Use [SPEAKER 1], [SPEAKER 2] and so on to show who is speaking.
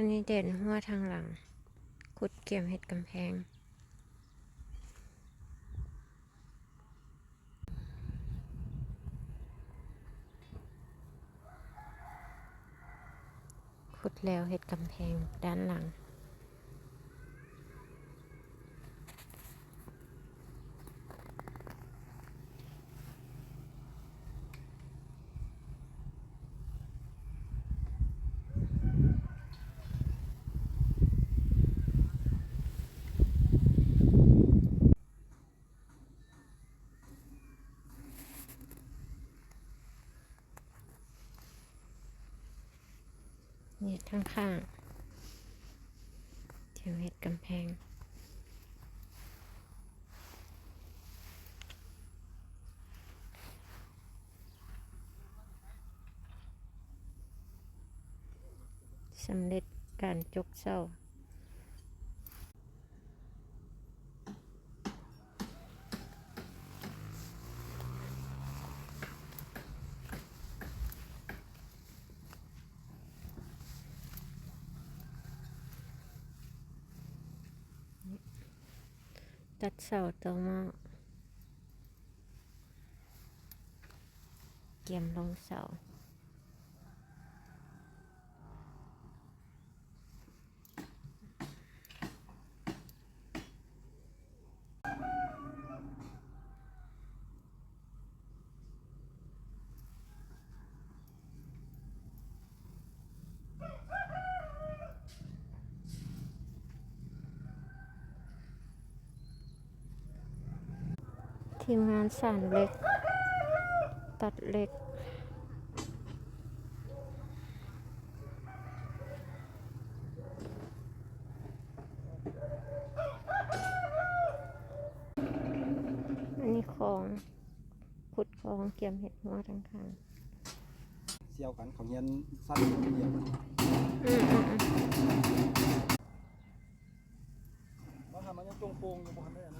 [SPEAKER 1] อันนี้เด่นหัวทางหลังขุดเกี่ยมเห็ดกำแพงขุดแล้วเห็ดกำแพงด้านหลังนี่ข้างๆเกี่ยมเห็ดกำแพงสำเร็จการจกเศร้าตัดเสาต่อหม้อเกี่ยมลงเสาทีมงานสานเหล็กตัดเหล็กอันนี้คลองขุดคลองเกี่ยมเห็ดหัวทางข้าง
[SPEAKER 2] เสี่ยวกันเขาเย็นสั้นเดียวว่าทำมันยังตรงโปงอยู่บนนั้นนะ